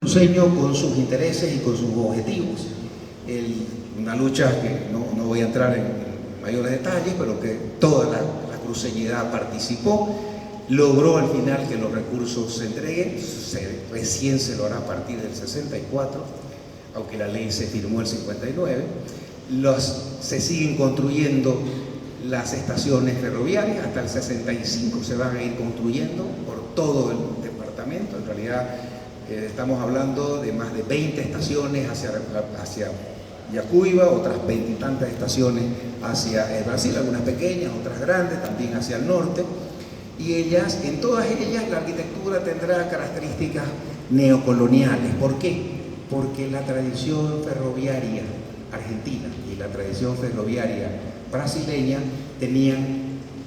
cruceño con sus intereses y con sus objetivos. Una lucha que no voy a entrar en mayores detalles, pero que toda la cruceñidad participó, logró al final que los recursos se entreguen, recién se lo hará a partir del 64, aunque la ley se firmó el 59, se siguen construyendo las estaciones ferroviarias, hasta el 65 se van a ir construyendo por todo el departamento. En realidad estamos hablando de más de 20 estaciones hacia Yacuiba, otras 20 y tantas estaciones hacia el Brasil, algunas pequeñas, otras grandes, también hacia el norte, y en todas ellas la arquitectura tendrá características neocoloniales. ¿Por qué? Porque la tradición ferroviaria argentina y la tradición ferroviaria brasileña tenían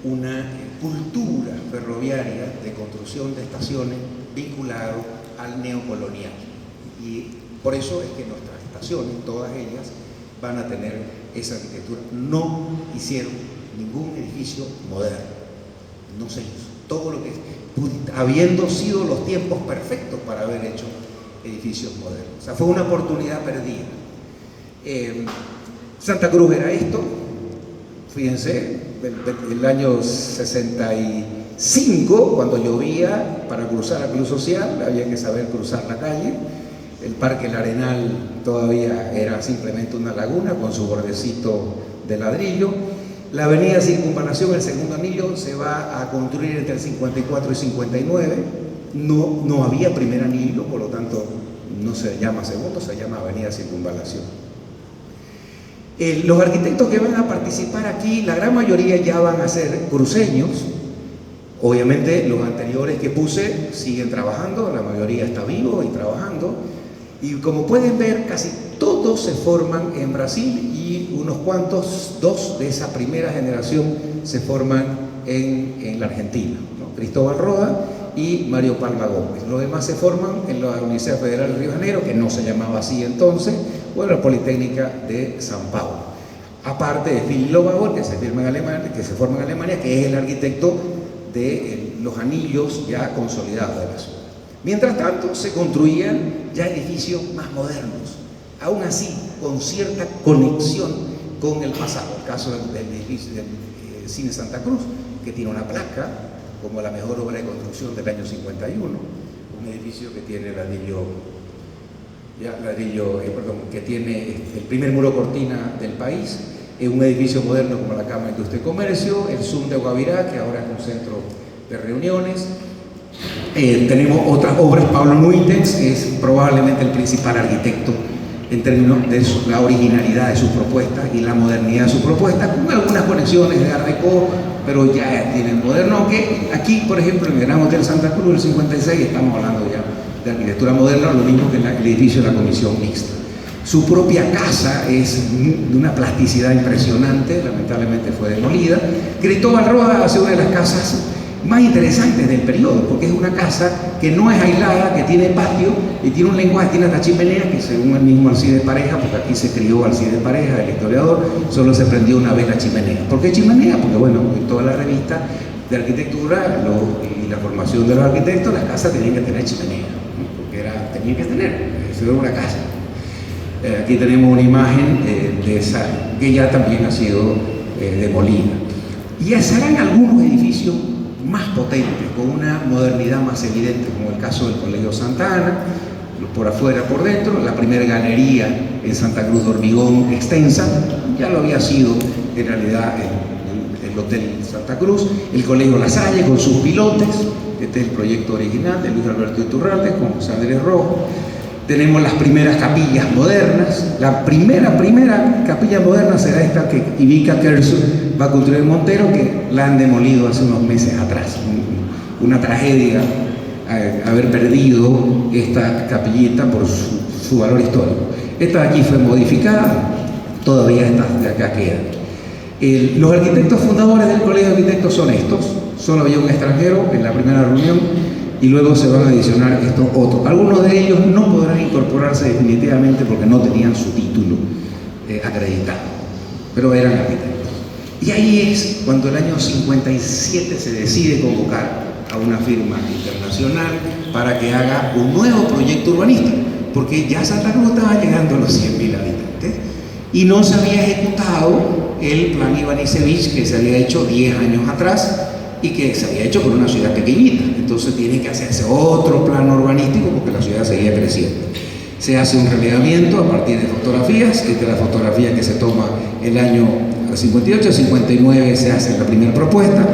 una cultura ferroviaria de construcción de estaciones vinculado al neocolonial, y por eso es que nuestras estaciones, todas ellas, van a tener esa arquitectura. No hicieron ningún edificio moderno, no se hizo. Todo lo que, habiendo sido los tiempos perfectos para haber hecho edificios modernos, o sea, fue una oportunidad perdida. Santa Cruz era esto, fíjense, el año 65, cuando llovía, para cruzar a Cruz Social había que saber cruzar la calle. El Parque El Arenal todavía era simplemente una laguna con su bordecito de ladrillo. La avenida Circunvalación, el segundo anillo, se va a construir entre el 54 y 59. No había primer anillo, por lo tanto no se llama segundo, se llama avenida Circunvalación. Los arquitectos que van a participar aquí, la gran mayoría ya van a ser cruceños. Obviamente los anteriores que puse siguen trabajando, la mayoría está vivo y trabajando, y como pueden ver, casi todos se forman en Brasil, y unos cuantos, dos de esa primera generación, se forman en la Argentina, ¿no? Cristóbal Roda y Mario Palma Gómez. Los demás se forman en la Universidad Federal de Río de Janeiro, que no se llamaba así entonces, o en la Politécnica de San Paulo. Aparte de Philipp Lombauer, que se forma en Alemania, que es el arquitecto de los anillos ya consolidados de la ciudad. Mientras tanto, se construían ya edificios más modernos, aún así con cierta conexión con el pasado. El caso del edificio del Cine Santa Cruz, que tiene una placa como la mejor obra de construcción del año 51, un edificio que tiene que tiene el primer muro cortina del país, un edificio moderno como la Cámara de Industria y Comercio, el Zoom de Guavirá, que ahora es un centro de reuniones. Tenemos otras obras. Pablo Nuitex es probablemente el principal arquitecto en términos de la originalidad de sus propuestas y la modernidad de sus propuestas, con algunas conexiones de Art Deco, pero ya tienen moderno. Aunque aquí, por ejemplo, en el Gran Hotel Santa Cruz del 56, estamos hablando ya de arquitectura moderna, lo mismo que el edificio de la Comisión Mixta. Su propia casa es de una plasticidad impresionante, lamentablemente fue demolida. Cristóbal Roda hace una de las casas más interesantes del periodo, porque es una casa que no es aislada, que tiene patio y tiene un lenguaje, tiene hasta chimenea, que según el mismo Alcides Pareja, porque aquí se crió Alcides Pareja, el historiador, solo se prendió una vez la chimenea. ¿Por qué chimenea? Porque bueno, en toda la revista de arquitectura y la formación de los arquitectos, las casas tenían que tener chimenea, ¿no? Porque tenían que tener, eso era una casa. Aquí tenemos una imagen de esa, que ya también ha sido demolida. Y serán algunos edificios más potentes, con una modernidad más evidente, como el caso del Colegio Santa Ana, por afuera, por dentro, la primera galería en Santa Cruz de hormigón extensa, ya lo había sido en realidad el Hotel Santa Cruz, el Colegio La Salle con sus pilotes, este es el proyecto original de Luis Alberto Iturralde con José Andrés Rojo. Tenemos las primeras capillas modernas. La primera capilla moderna será esta que Ivica Kersu va a construir en Montero, que la han demolido hace unos meses atrás. Una tragedia haber perdido esta capillita por su valor histórico. Esta de aquí fue modificada, todavía estas de acá quedan. Los arquitectos fundadores del Colegio de Arquitectos son estos. Solo había un extranjero en la primera reunión, y luego se van a adicionar estos otros. Algunos de ellos no podrán incorporarse definitivamente porque no tenían su título acreditado, pero eran arquitectos. Y ahí es cuando el año 57 se decide convocar a una firma internacional para que haga un nuevo proyecto urbanístico, porque ya Santa Cruz estaba llegando a los 100.000 habitantes y no se había ejecutado el plan Ivanišević que se había hecho 10 años atrás y que se había hecho con una ciudad pequeñita. Entonces tiene que hacerse otro plan urbanístico porque la ciudad seguía creciendo. Se hace un relevamiento a partir de fotografías. Esta es la fotografía que se toma el año 58, 59 se hace la primera propuesta,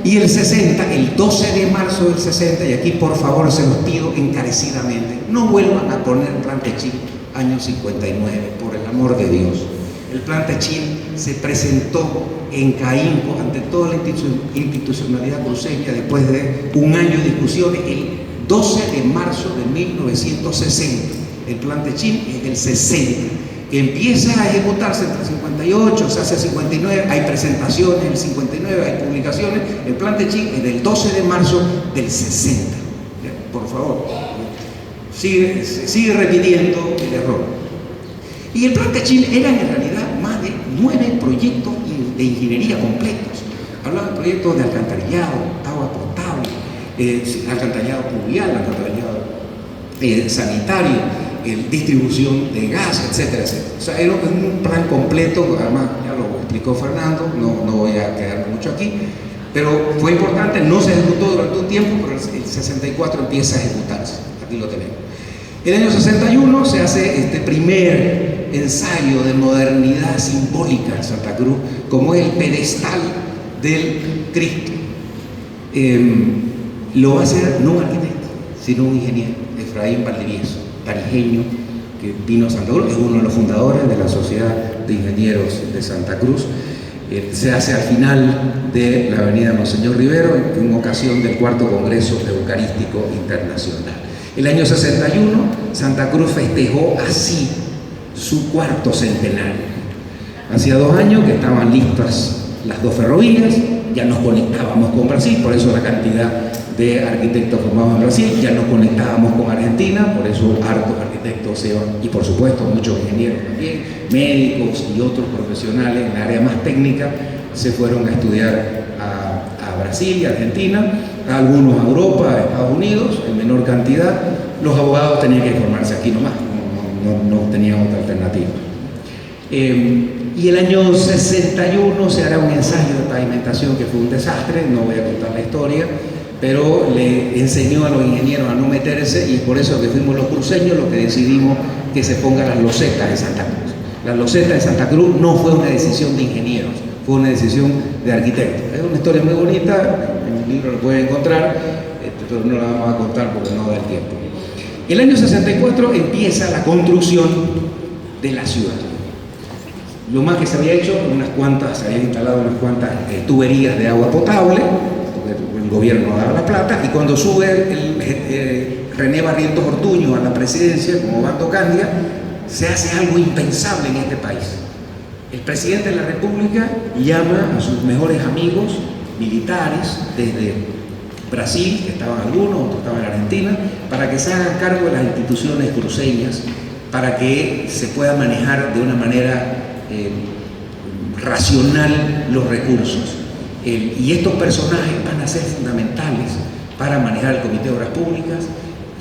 y el 60, el 12 de marzo del 60, y aquí por favor se los pido encarecidamente, no vuelvan a poner Plan Techín año 59, por el amor de Dios. El Plan Techín se presentó en Caínco ante toda la institucionalidad cruceña después de un año de discusiones el 12 de marzo de 1960. El Plan Techín es del 60, que empieza a ejecutarse entre 58, se hace 59, hay presentaciones en el 59, hay publicaciones. El Plan Techín es del 12 de marzo del 60. Por favor, sigue repitiendo el error. Y el Plan Techín era en realidad más de 9 proyectos de ingeniería completos. Hablaba de proyectos de alcantarillado, agua potable, alcantarillado pluvial, alcantarillado sanitario, distribución de gas, etcétera, etcétera. O sea, era un plan completo, además ya lo explicó Fernando, no voy a quedarme mucho aquí, pero fue importante, no se ejecutó durante un tiempo, pero el 64 empieza a ejecutarse. Aquí lo tenemos. En el año 61 se hace este primer ensayo de modernidad simbólica en Santa Cruz, como es el pedestal del Cristo. Lo va a hacer no un arquitecto, sino un ingeniero, Efraín Valdivieso, tarijeño, que vino a Santa Cruz, es uno de los fundadores de la Sociedad de Ingenieros de Santa Cruz. Se hace al final de la avenida Monseñor Rivero, en ocasión del cuarto Congreso Eucarístico Internacional. El año 61, Santa Cruz festejó así su cuarto centenario. Hacía 2 años que estaban listas las 2 ferrovías, ya nos conectábamos con Brasil, por eso la cantidad de arquitectos formados en Brasil, ya nos conectábamos con Argentina, por eso hartos arquitectos se van, y por supuesto muchos ingenieros también, médicos y otros profesionales en la área más técnica se fueron a estudiar a Brasil y Argentina, algunos a Europa, a Estados Unidos, en menor cantidad. Los abogados tenían que formarse aquí nomás, no tenían otra alternativa. Y el año 61 se hará un ensayo de pavimentación que fue un desastre, no voy a contar la historia, pero le enseñó a los ingenieros a no meterse, y es por eso que fuimos los cruceños los que decidimos que se pongan las losetas en Santa Cruz. Las losetas de Santa Cruz no fue una decisión de ingenieros, fue una decisión de arquitectos. Es una historia muy bonita, en el libro lo pueden encontrar, pero no la vamos a contar porque no da el tiempo. El año 64 empieza la construcción de la ciudad. Lo más que se había hecho, se habían instalado unas cuantas tuberías de agua potable, porque el gobierno daba la plata, y cuando sube René Barrientos Ortuño a la presidencia como Bando Candia, se hace algo impensable en este país. El presidente de la República llama a sus mejores amigos militares desde Brasil, que estaban algunos, otros estaban en Argentina, para que se hagan cargo de las instituciones cruceñas, para que se pueda manejar de una manera racional los recursos. Y estos personajes van a ser fundamentales para manejar el Comité de Obras Públicas,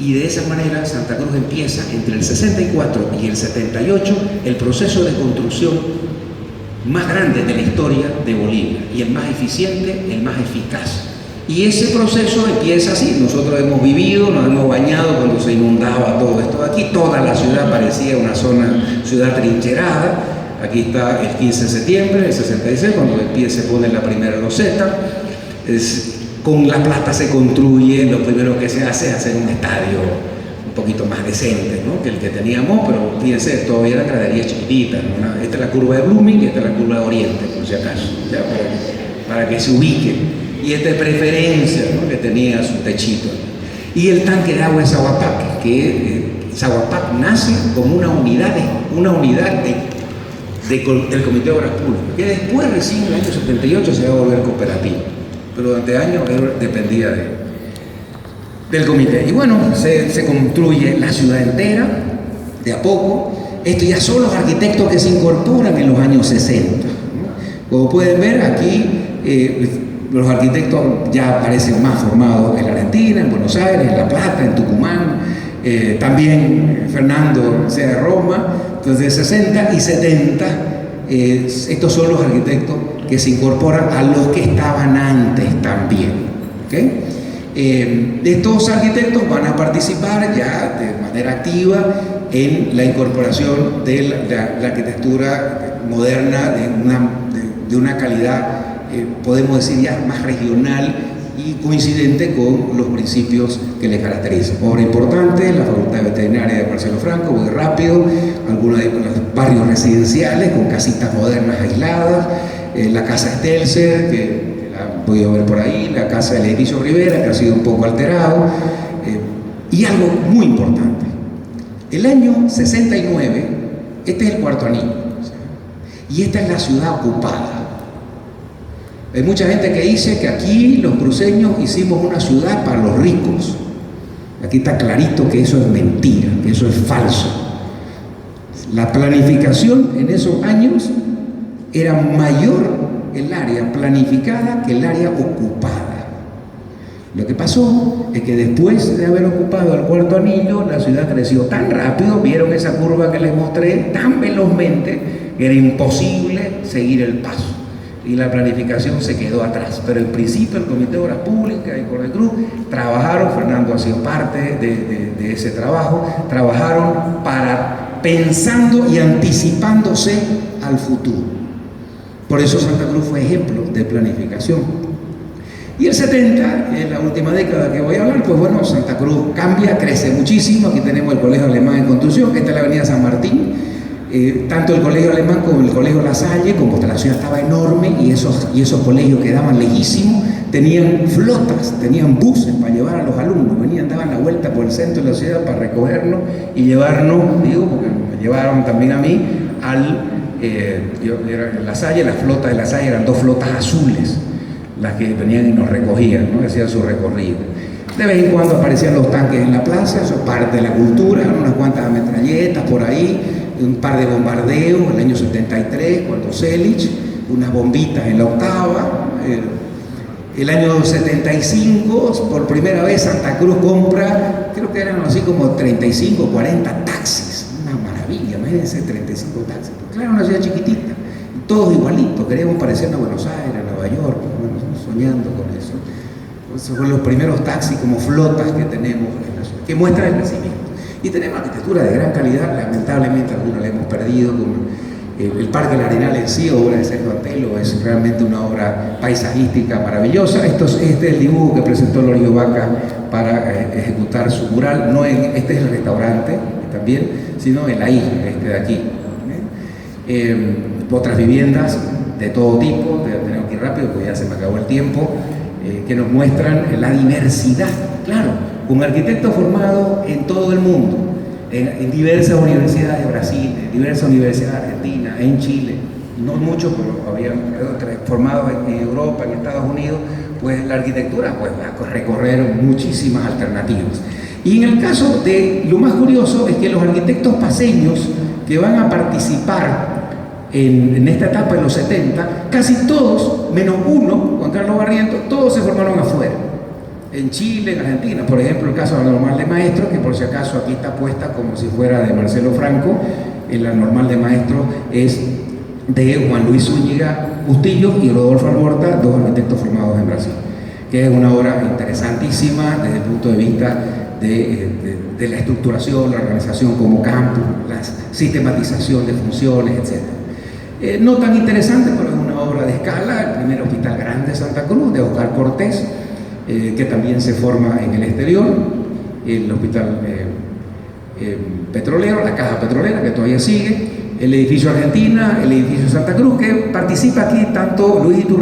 y de esa manera Santa Cruz empieza entre el 64 y el 78 el proceso de construcción más grande de la historia de Bolivia, y el más eficiente, el más eficaz. Y ese proceso empieza así. Nosotros hemos vivido, nos hemos bañado cuando se inundaba todo esto de aquí, toda la ciudad parecía una ciudad trincherada. Aquí está el 15 de septiembre del 66, cuando se pone la primera loseta. Con la plata se construye, lo primero que se hace es hacer un estadio un poquito más decente, ¿no?, que el que teníamos, pero fíjense, todavía era gradería chiquitita, ¿no? Esta es la curva de Blooming y esta es la curva de Oriente, por si acaso, ¿ya? Para que se ubiquen. Y esta es Preferencia, ¿no?, que tenía su techito. Y el tanque de agua de Sahuapac, que Sahuapac nace como una unidad del Comité de Obras Públicas, que después, recién en el año 78, se va a volver cooperativa, pero durante años dependía del comité. Y bueno, se construye la ciudad entera, de a poco. Estos ya son los arquitectos que se incorporan en los años 60, ¿no? Como pueden ver aquí, los arquitectos ya aparecen más formados en la Argentina, en Buenos Aires, en La Plata, en Tucumán, también Fernando sea de Roma. Entonces, 60 y 70, estos son los arquitectos que se incorporan a los que estaban antes también. ¿Okay? Estos arquitectos van a participar ya de manera activa en la incorporación de la arquitectura moderna de una calidad, podemos decir ya más regional y coincidente con los principios que le caracterizan. Obra importante, la Facultad Veterinaria de Marcelo Franco, muy rápido, algunos de los barrios residenciales con casitas modernas aisladas, la Casa Stelzer, que han podido ver por ahí, la casa del edificio Rivera, que ha sido un poco alterado, y algo muy importante. El año 69, este es el cuarto anillo, y esta es la ciudad ocupada. Hay mucha gente que dice que aquí los cruceños hicimos una ciudad para los ricos. Aquí está clarito que eso es mentira, que eso es falso. La planificación en esos años era mayor el área planificada que el área ocupada. Lo que pasó es que después de haber ocupado el cuarto anillo, la ciudad creció tan rápido, vieron esa curva que les mostré, tan velozmente, que era imposible seguir el paso. Y la planificación se quedó atrás. Pero en principio el Comité de Obras Públicas y Cordecruz trabajaron, Fernando ha sido parte de ese trabajo, trabajaron pensando y anticipándose al futuro. Por eso Santa Cruz fue ejemplo de planificación. Y el 70, en la última década que voy a hablar, pues bueno, Santa Cruz cambia, crece muchísimo. Aquí tenemos el Colegio Alemán en construcción, que está en la avenida San Martín. Tanto el Colegio Alemán como el Colegio La Salle, como la ciudad estaba enorme y esos colegios quedaban lejísimos, tenían flotas, tenían buses para llevar a los alumnos, daban la vuelta por el centro de la ciudad para recogernos y llevarnos, digo, porque me llevaron también a mí, La Salle, las flotas de La Salle eran 2 flotas azules, las que venían y nos recogían, ¿no? Hacían su recorrido. De vez en cuando aparecían los tanques en la plaza, eso es parte de la cultura, unas cuantas ametralletas por ahí, un par de bombardeos en el año 73, cuando Selich, unas bombitas en la octava. El año 75, por primera vez Santa Cruz compra, creo que eran así como 35 o 40 taxis. Una maravilla, imagínense 35 taxis. Claro, una ciudad chiquitita, todos igualitos, queríamos parecer a Buenos Aires, a Nueva York, bueno, soñando con eso. Esos fueron los primeros taxis como flotas que tenemos en la ciudad, que muestran el crecimiento. Y tenemos arquitectura de gran calidad, lamentablemente algunos la hemos perdido, como el Parque El Arenal en sí, obra de Sergio Antelo, es realmente una obra paisajística maravillosa. Este es el dibujo que presentó Lorio Vaca para ejecutar su mural, este es el restaurante también, sino en la isla, de aquí. Otras viviendas de todo tipo, tenemos que ir rápido porque ya se me acabó el tiempo, que nos muestran la diversidad, claro. Un arquitecto formado en todo el mundo, en diversas universidades de Brasil, en diversas universidades de Argentina, en Chile, no muchos, pero habían formado en Europa, en Estados Unidos, pues la arquitectura pues, va a recorrer muchísimas alternativas. Y en el caso de, lo más curioso es que los arquitectos paceños que van a participar en esta etapa de los 70, casi todos, menos uno, Juan Carlos Barrientos, todos se formaron afuera. En Chile, en Argentina, por ejemplo, el caso de la Normal de Maestro, que por si acaso aquí está puesta como si fuera de Marcelo Franco, la Normal de Maestro es de Juan Luis Zúñiga Bustillo y Rodolfo Alborta, 2 arquitectos formados en Brasil, que es una obra interesantísima desde el punto de vista de la estructuración, la organización como campus, la sistematización de funciones, etc. No tan interesante, pero es una obra de escala, el primer hospital grande de Santa Cruz, de Oscar Cortés, que también se forma en el exterior, el hospital petrolero, la caja petrolera que todavía sigue, el edificio Argentina, el edificio Santa Cruz, que participa aquí tanto Luis Iturriaga